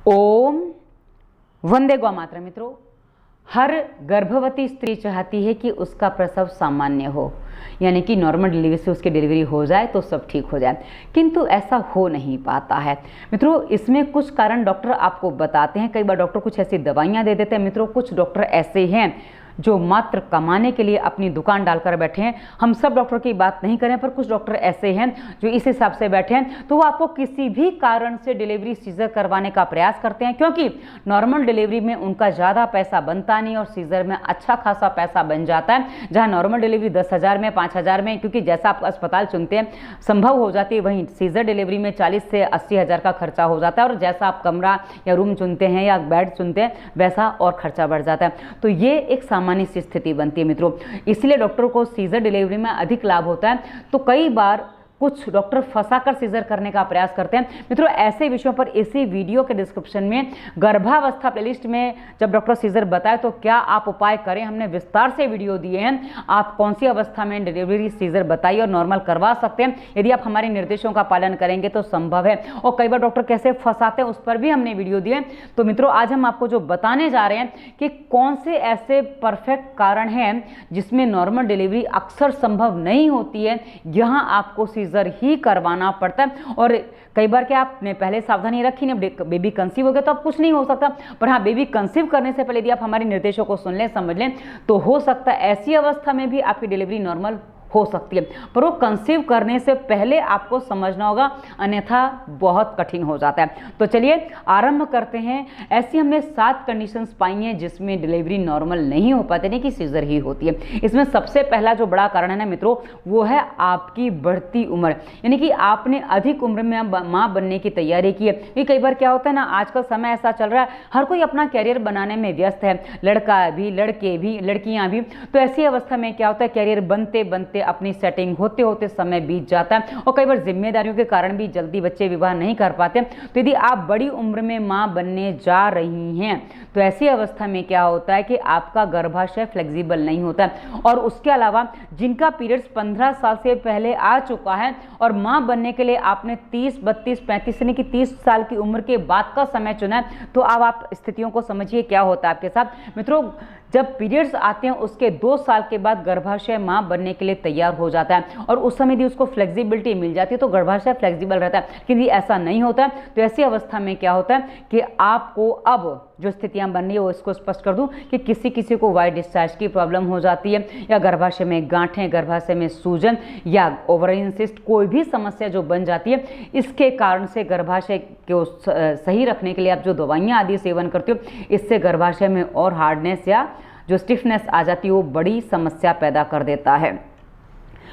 ओम वंदे गौ मातरम। मित्रों, हर गर्भवती स्त्री चाहती है कि उसका प्रसव सामान्य हो, यानी कि नॉर्मल डिलीवरी से उसकी डिलीवरी हो जाए तो सब ठीक हो जाए, किंतु ऐसा हो नहीं पाता है। मित्रों, इसमें कुछ कारण डॉक्टर आपको बताते हैं। कई बार डॉक्टर कुछ ऐसी दवाइयां दे देते हैं। मित्रों, कुछ डॉक्टर ऐसे हैं जो मात्र कमाने के लिए अपनी दुकान डालकर बैठे हैं। हम सब डॉक्टर की बात नहीं करें, पर कुछ डॉक्टर ऐसे हैं जो इस हिसाब से बैठे हैं, तो वो आपको किसी भी कारण से डिलीवरी सीजर करवाने का प्रयास करते हैं, क्योंकि नॉर्मल डिलीवरी में उनका ज़्यादा पैसा बनता नहीं और सीजर में अच्छा खासा पैसा बन जाता है। जहाँ नॉर्मल डिलीवरी 10,000 में, 5,000 में, क्योंकि जैसा आप अस्पताल चुनते हैं संभव हो जाती है, वहीं सीजर डिलीवरी में 40 से 80,000 का खर्चा हो जाता है, और जैसा आप कमरा या रूम चुनते हैं या बेड चुनते हैं वैसा और खर्चा बढ़ जाता है। तो ये एक सामान्य सी स्थिति बनती है मित्रों, इसलिए डॉक्टर को सीजर डिलीवरी में अधिक लाभ होता है। तो कई बार कुछ डॉक्टर फंसाकर सीजर करने का प्रयास करते हैं। मित्रों, ऐसे विषयों पर इसी वीडियो के डिस्क्रिप्शन में गर्भावस्था प्लेलिस्ट में जब डॉक्टर सीजर बताए तो क्या आप उपाय करें, हमने विस्तार से वीडियो दिए हैं। आप कौन सी अवस्था में डिलीवरी सीजर बताइए और नॉर्मल करवा सकते हैं। यदि आप हमारे निर्देशों का पालन करेंगे तो संभव है। और कई बार डॉक्टर कैसे फंसाते हैं उस पर भी हमने वीडियो दिए। तो मित्रों, आज हम आपको जो बताने जा रहे हैं कि कौन से ऐसे परफेक्ट कारण हैं जिसमें नॉर्मल डिलीवरी अक्सर संभव नहीं होती है, यहाँ आपको सीजर ही करवाना पड़ता है। और कई बार क्या आपने पहले सावधानी रखी नहीं, बेबी कंसीव हो गया तो अब कुछ नहीं हो सकता, पर हाँ, बेबी कंसीव करने से पहले यदि आप हमारे निर्देशों को सुन लें, समझ लें, तो हो सकता है ऐसी अवस्था में भी आपकी डिलीवरी नॉर्मल हो सकती है। पर वो कंसीव करने से पहले आपको समझना होगा, अन्यथा बहुत कठिन हो जाता है। तो चलिए आरंभ करते हैं। ऐसी हमने 7 कंडीशंस पाई हैं जिसमें डिलीवरी नॉर्मल नहीं हो पाती, नहीं कि सीजर ही होती है। इसमें सबसे पहला जो बड़ा कारण है ना मित्रों, वो है आपकी बढ़ती उम्र, यानी कि आपने अधिक उम्र में माँ बनने की तैयारी की है। ये कई बार क्या होता है ना, आजकल समय ऐसा चल रहा है, हर कोई अपना कैरियर बनाने में व्यस्त है, लड़का भी, लड़के भी, लड़कियां भी। तो ऐसी अवस्था में क्या होता है, कैरियर बनते बनते अपनी सेटिंग होते होते समय बीत जाता है, और कई बार जिम्मेदारियों के कारण भी जल्दी बच्चे विवाह नहीं कर पाते। तो यदि आप बड़ी उम्र में मां बनने जा रही हैं तो ऐसी अवस्था में क्या होता है कि आपका गर्भाशय फ्लेक्सिबल नहीं होता है। और उसके अलावा जिनका पीरियड्स 15 साल से पहले आ चुका है और मां बनने के लिए आपने 30, 32, 35 यानी कि 30 साल की उम्र के बाद का समय चुना है, तो अब आप स्थितियों को समझिए क्या होता है आपके साथ। मित्रों, जब पीरियड्स आते हैं उसके 2 साल के बाद गर्भाशय मां बनने के लिए तैयार हो जाता है, और उस समय यदि उसको फ्लेक्सिबिलिटी मिल जाती है तो गर्भाशय फ्लेक्सिबल रहता है। लेकिन यदि ऐसा नहीं होता है तो ऐसी अवस्था में क्या होता है कि आपको अब जो स्थितियां बन रही है वो इसको स्पष्ट कर दूं कि किसी किसी को वाइट डिस्चार्ज की प्रॉब्लम हो जाती है, या गर्भाशय में गांठें, गर्भाशय में सूजन, या ओवरियन सिस्ट, कोई भी समस्या जो बन जाती है, इसके कारण से गर्भाशय को सही रखने के लिए आप जो दवाइयाँ आदि सेवन करते हो, इससे गर्भाशय में और हार्डनेस या जो स्टिफनेस आ जाती है वो बड़ी समस्या पैदा कर देता है।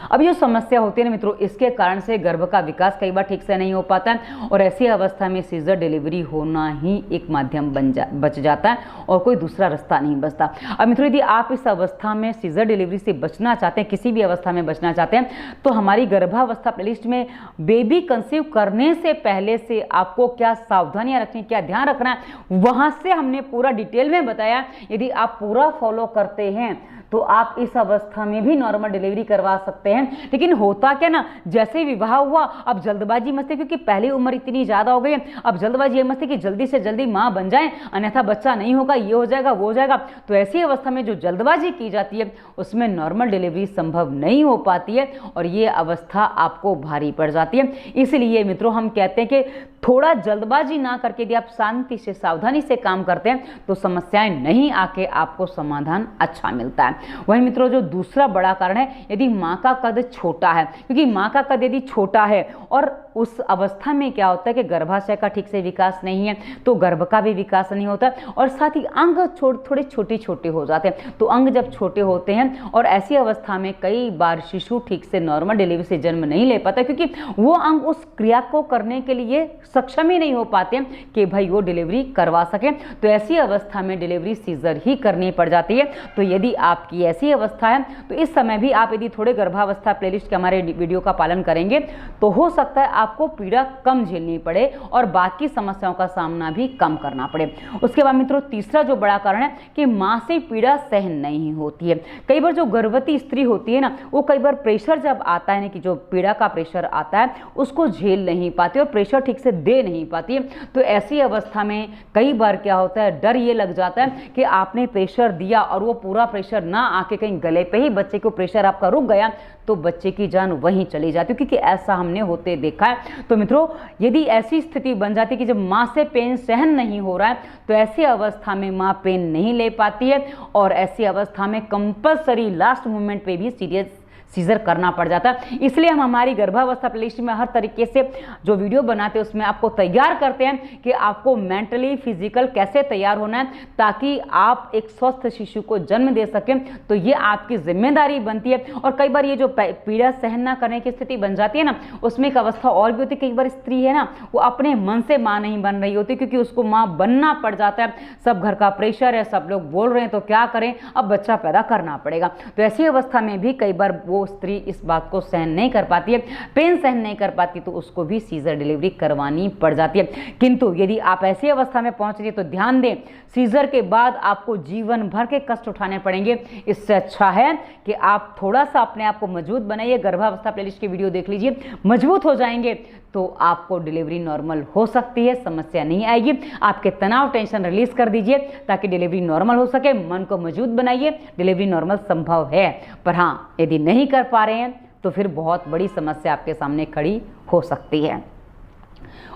अब जो समस्या होती है ना मित्रों, इसके कारण से गर्भ का विकास कई बार ठीक से नहीं हो पाता है, और ऐसी अवस्था में सीजर डिलीवरी होना ही एक माध्यम बच जाता है और कोई दूसरा रास्ता नहीं बचता। अब मित्रों, यदि आप इस अवस्था में सीजर डिलीवरी से बचना चाहते हैं, किसी भी अवस्था में बचना चाहते हैं, तो हमारी गर्भावस्था प्लेलिस्ट में बेबी कंसीव करने से पहले से आपको क्या सावधानियां रखनी, क्या ध्यान रखना है, वहां से हमने पूरा डिटेल में बताया। यदि आप पूरा फॉलो करते हैं तो आप इस अवस्था में भी नॉर्मल डिलीवरी करवा सकते हैं। लेकिन होता क्या ना, जैसे ही विवाह हुआ अब जल्दबाजी मस्ती, क्योंकि पहली उम्र इतनी ज़्यादा हो गई है, अब जल्दबाजी ये मस्ती कि जल्दी से जल्दी माँ बन जाए, अन्यथा बच्चा नहीं होगा, ये हो जाएगा, वो हो जाएगा। तो ऐसी अवस्था में जो जल्दबाजी की जाती है उसमें नॉर्मल डिलीवरी संभव नहीं हो पाती है, और ये अवस्था आपको भारी पड़ जाती है। इसलिए मित्रों, हम कहते हैं कि थोड़ा जल्दबाजी ना करके यदि आप शांति से, सावधानी से काम करते हैं तो समस्याएं नहीं आके आपको समाधान अच्छा मिलता है। वही मित्रों, जो दूसरा बड़ा कारण है, यदि माँ का कद छोटा है, क्योंकि माँ का कद यदि छोटा है और उस अवस्था में क्या होता है कि गर्भाशय का ठीक से विकास नहीं है, तो गर्भ का भी विकास नहीं होता, और साथ ही अंग थोड़े छोटे छोटे हो जाते हैं। तो अंग जब छोटे होते हैं और ऐसी अवस्था में कई बार शिशु ठीक से नॉर्मल डिलीवरी से जन्म नहीं ले पाता, क्योंकि वो अंग उस क्रिया को करने के लिए सक्षम ही नहीं हो पाते कि भाई वो डिलीवरी करवा सके। तो ऐसी अवस्था में डिलीवरी सीजर ही करनी पड़ जाती है। तो यदि आपकी ऐसी अवस्था है तो इस समय भी आप यदि थोड़े गर्भावस्था प्लेलिस्ट के हमारे वीडियो का पालन करेंगे तो हो सकता है आपको पीड़ा कम झेलनी पड़े और बाकी समस्याओं का सामना भी कम करना पड़े। उसके बाद मित्रों, तीसरा जो बड़ा कारण है कि मां से पीड़ा सहन नहीं होती है। कई बार जो गर्भवती स्त्री होती है ना, वो कई बार प्रेशर जब आता है ना, कि जो पीड़ा का प्रेशर आता है उसको झेल नहीं पाती और प्रेशर ठीक से दे नहीं पाती है। तो ऐसी अवस्था में कई बार क्या होता है, डर ये लग जाता है कि आपने प्रेशर दिया और वो पूरा प्रेशर ना आके कहीं गले पे ही बच्चे को प्रेशर आपका रुक गया तो बच्चे की जान वहीं चली जाती है, क्योंकि ऐसा हमने होते देखा है। तो मित्रों, यदि ऐसी स्थिति बन जाती है कि जब माँ से पेन सहन नहीं हो रहा है तो ऐसी अवस्था में माँ पेन नहीं ले पाती है और ऐसी अवस्था में कंपलसरी लास्ट मोमेंट पे भी सीरियस सीजर करना पड़ जाता है। इसलिए हम हमारी गर्भावस्था प्लेलिस्ट में हर तरीके से जो वीडियो बनाते हैं उसमें आपको तैयार करते हैं कि आपको मेंटली फिजिकल कैसे तैयार होना है ताकि आप एक स्वस्थ शिशु को जन्म दे सकें। तो ये आपकी जिम्मेदारी बनती है। और कई बार ये जो पीड़ा सहन ना करने की स्थिति बन जाती है ना, उसमें एक अवस्था और भी होती है। कई बार स्त्री है ना, वो अपने मन से माँ नहीं बन रही होती क्योंकि उसको माँ बनना पड़ जाता है। सब घर का प्रेशर है, सब लोग बोल रहे हैं तो क्या करें, अब बच्चा पैदा करना पड़ेगा। तो ऐसी अवस्था में भी कई बार वो स्त्री इस बात को सहन नहीं कर पाती है, पेन सहन नहीं कर पाती, तो उसको भी सीजर डिलीवरी करवानी पड़ जाती है। किंतु यदि आप ऐसी अवस्था में पहुंच रही है तो ध्यान दें, सीजर के बाद आपको जीवन भर के कष्ट उठाने पड़ेंगे। इससे अच्छा है कि आप थोड़ा सा अपने आप को मजबूत बनाइए। गर्भावस्था प्लेलिस्ट की वीडियो देख लीजिए, मजबूत हो जाएंगे तो आपको डिलीवरी नॉर्मल हो सकती है, समस्या नहीं आएगी। आपके तनाव टेंशन रिलीज कर दीजिए ताकि डिलीवरी नॉर्मल हो सके। मन को मजबूत बनाइए, डिलीवरी नॉर्मल संभव है। पर हाँ, यदि नहीं कर पा रहे हैं तो फिर बहुत बड़ी समस्या आपके सामने खड़ी हो सकती है।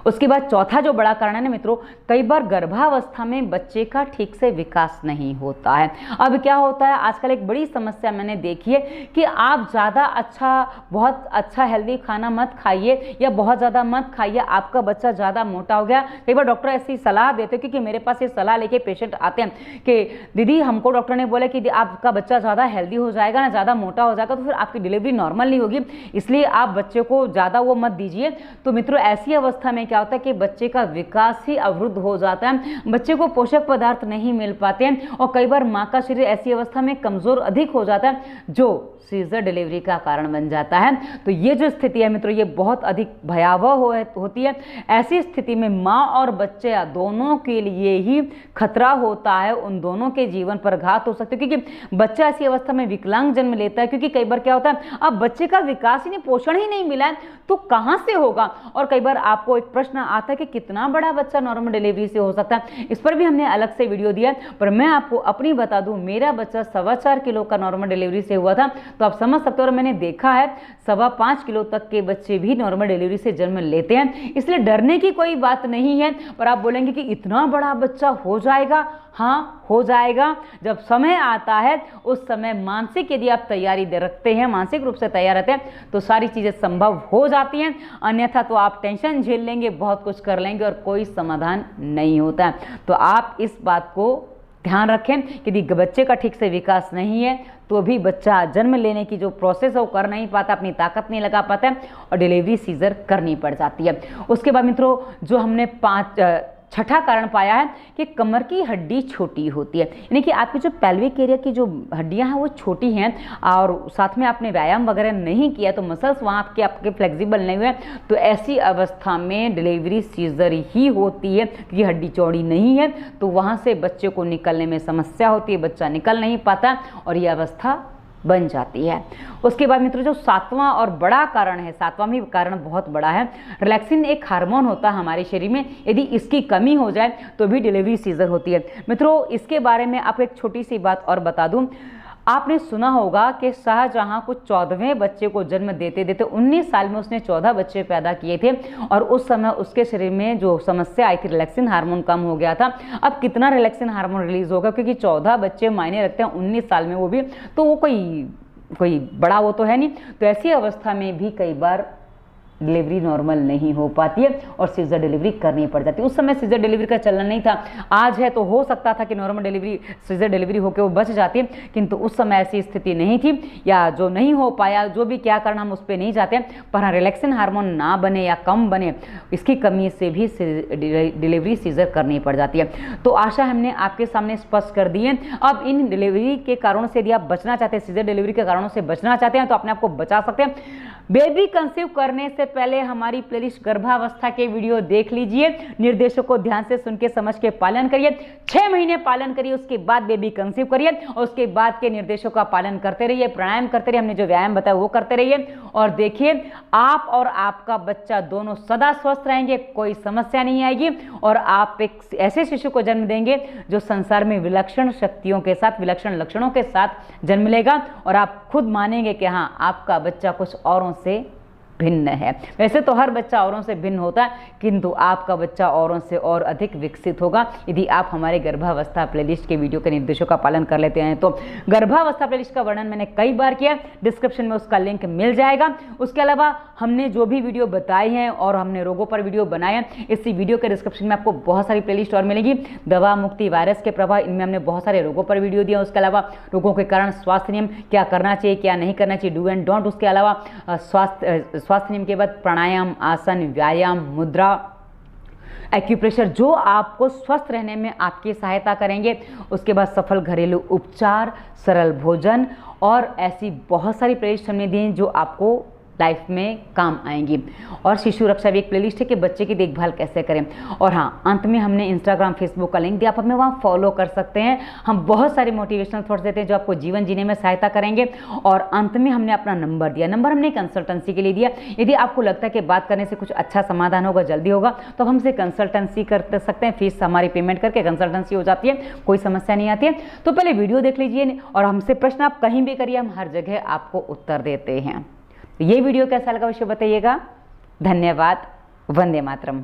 उसके बाद चौथा जो बड़ा कारण है ना मित्रों, कई बार गर्भावस्था में बच्चे का ठीक से विकास नहीं होता है। अब क्या होता है, आजकल एक बड़ी समस्या मैंने देखी है कि आप ज़्यादा बहुत अच्छा हेल्दी खाना मत खाइए या बहुत ज़्यादा मत खाइए, आपका बच्चा ज़्यादा मोटा हो गया। कई बार डॉक्टर ऐसी सलाह देते हैं, क्योंकि मेरे पास ये सलाह लेके पेशेंट आते हैं कि दीदी हमको डॉक्टर ने बोला कि आपका बच्चा ज़्यादा हेल्दी हो जाएगा ना, ज़्यादा मोटा हो जाएगा तो फिर आपकी डिलीवरी नॉर्मल नहीं होगी, इसलिए आप बच्चे को ज़्यादा वो मत दीजिए। तो मित्रों, ऐसी अवस्था में क्या होता है कि बच्चे का विकास ही अवरुद्ध हो जाता है, बच्चे को पोषक पदार्थ नहीं मिल पाते हैं और कई बार मां का शरीर ऐसी अवस्था में कमजोर अधिक हो जाता है जो सीजर डिलीवरी का कारण बन जाता है। तो ये जो स्थिति है मित्रों, ये बहुत अधिक भयावह होती है। ऐसी स्थिति में माँ और बच्चे दोनों के लिए ही खतरा होता है, उन दोनों के जीवन पर घात हो सकते हैं, क्योंकि बच्चा ऐसी अवस्था में विकलांग जन्म लेता है। क्योंकि कई बार क्या होता है, अब बच्चे का विकास ही नहीं, पोषण ही नहीं मिला है तो कहाँ से होगा। और कई बार आपको एक प्रश्न आता है कि कितना बड़ा बच्चा नॉर्मल डिलीवरी से हो सकता है, इस पर भी हमने अलग से वीडियो दिया है। पर मैं आपको अपनी बता दूं, मेरा बच्चा 4.25 किलो का नॉर्मल डिलीवरी से हुआ था, तो आप समझ सकते हो। और मैंने देखा है 5.25 किलो तक के बच्चे भी नॉर्मल डिलीवरी से जन्म लेते हैं, इसलिए डरने की कोई बात नहीं है। पर आप बोलेंगे कि इतना बड़ा बच्चा हो जाएगा, हाँ हो जाएगा। जब समय आता है उस समय मानसिक यदि आप तैयारी रखते हैं, मानसिक रूप से तैयार रहते हैं तो सारी चीज़ें संभव हो जाती हैं। अन्यथा तो आप टेंशन झेल लेंगे, बहुत कुछ कर लेंगे और कोई समाधान नहीं होता है। तो आप इस बात को ध्यान रखें कि यदि बच्चे का ठीक से विकास नहीं है तो भी बच्चा जन्म लेने की जो प्रोसेस है वो कर नहीं पाता, अपनी ताकत नहीं लगा पाता है और डिलीवरी सीजर करनी पड़ जाती है। उसके बाद मित्रों, जो हमने छठा कारण पाया है कि कमर की हड्डी छोटी होती है, यानी कि आपकी जो पेल्विक एरिया की जो हड्डियां हैं वो छोटी हैं और साथ में आपने व्यायाम वगैरह नहीं किया तो मसल्स वहाँ आपके फ्लेक्सिबल नहीं हुए, तो ऐसी अवस्था में डिलीवरी सीजर ही होती है क्योंकि हड्डी चौड़ी नहीं है। तो वहाँ से बच्चे को निकलने में समस्या होती है, बच्चा निकल नहीं पाता और ये अवस्था बन जाती है। उसके बाद मित्रों, जो 7वां और बड़ा कारण है, 7वां भी कारण बहुत बड़ा है, रिलैक्सिन एक हार्मोन होता है हमारे शरीर में, यदि इसकी कमी हो जाए तो भी डिलीवरी सीजर होती है। मित्रों, इसके बारे में आपको एक छोटी सी बात और बता दूं, आपने सुना होगा कि शाहजहां को 14वें बच्चे को जन्म देते देते 19 साल में उसने 14 बच्चे पैदा किए थे और उस समय उसके शरीर में जो समस्या आई थी, रिलैक्सिन हार्मोन कम हो गया था। अब कितना रिलैक्सिन हार्मोन रिलीज होगा, क्योंकि 14 बच्चे मायने रखते हैं 19 साल में, वो भी तो वो कोई बड़ा वो तो है नहीं। तो ऐसी अवस्था में भी कई बार डिलीवरी नॉर्मल नहीं हो पाती है और सीजर डिलीवरी करनी पड़ जाती है। उस समय सीजर डिलीवरी का चलन नहीं था, आज है तो हो सकता था कि नॉर्मल डिलीवरी सीजर डिलीवरी होकर वो बच जाती है, किंतु उस समय ऐसी स्थिति नहीं थी या जो नहीं हो पाया, जो भी क्या कारण हम उस पर नहीं जाते हैं। पर हाँ, रिलैक्सिन हार्मोन ना बने या कम बने, इसकी कमी से भी डिलीवरी सीजर करनी पड़ जाती है। तो आशा हमने आपके सामने स्पष्ट कर दी है। अब इन डिलीवरी के कारणों से यदि आप बचना चाहते हैं, सीजर डिलीवरी के कारणों से बचना चाहते हैं तो अपने आप को बचा सकते हैं। बेबी कंसीव करने से पहले हमारी प्लेलिस्ट गर्भावस्था के वीडियो देख लीजिए, निर्देशों को ध्यान से सुन के समझ के पालन करिए, 6 महीने पालन करिए, उसके बाद बेबी कंसीव करिए और उसके बाद के निर्देशों का पालन करते रहिए, प्राणायाम करते रहिए, हमने जो व्यायाम बताया वो करते रहिए और देखिए आप और आपका बच्चा दोनों सदा स्वस्थ रहेंगे, कोई समस्या नहीं आएगी और आप एक ऐसे शिशु को जन्म देंगे जो संसार में विलक्षण शक्तियों के साथ, विलक्षण लक्षणों के साथ जन्म लेगा और आप खुद मानेंगे कि हाँ, आपका बच्चा कुछ औरों से भिन्न है। वैसे तो हर बच्चा औरों से भिन्न होता है, किंतु आपका बच्चा औरों से और अधिक विकसित होगा यदि आप हमारे गर्भावस्था प्लेलिस्ट के वीडियो के निर्देशों का पालन कर लेते हैं। तो गर्भावस्था प्लेलिस्ट का वर्णन मैंने कई बार किया, डिस्क्रिप्शन में उसका लिंक मिल जाएगा। उसके अलावा हमने जो भी वीडियो बताए हैं और हमने रोगों पर वीडियो बनाए हैं, इसी वीडियो के डिस्क्रिप्शन में आपको बहुत सारी प्लेलिस्ट और मिलेगी। दवा मुक्ति, वायरस के प्रभाव, इनमें हमने बहुत सारे रोगों पर वीडियो दिया। उसके अलावा रोगों के कारण स्वास्थ्य नियम, क्या करना चाहिए क्या नहीं करना चाहिए, डू एंड डोंट। उसके अलावा स्वास्थ्य नियम के बाद प्राणायाम, आसन, व्यायाम, मुद्रा, एक्यूप्रेशर जो आपको स्वस्थ रहने में आपकी सहायता करेंगे। उसके बाद सफल घरेलू उपचार, सरल भोजन और ऐसी बहुत सारी प्लेलिस्ट हमने दी जो आपको लाइफ में काम आएंगी। और शिशु रक्षा भी एक प्लेलिस्ट है कि बच्चे की देखभाल कैसे करें। और हाँ, अंत में हमने इंस्टाग्राम, फेसबुक का लिंक दिया, आप हमें वहाँ फॉलो कर सकते हैं। हम बहुत सारे मोटिवेशनल थॉट्स देते हैं जो आपको जीवन जीने में सहायता करेंगे। और अंत में हमने अपना नंबर दिया, नंबर हमने कंसल्टेंसी के लिए दिया। यदि आपको लगता है कि बात करने से कुछ अच्छा समाधान होगा, जल्दी होगा, तो हमसे कंसल्टेंसी कर सकते हैं। फीस हमारी पेमेंट करके कंसल्टेंसी हो जाती है, कोई समस्या नहीं आती है। तो पहले वीडियो देख लीजिए और हमसे प्रश्न आप कहीं भी करिए, हम हर जगह आपको उत्तर देते हैं। ये वीडियो कैसा लगा अवश्य बताइएगा। धन्यवाद। वंदे मातरम।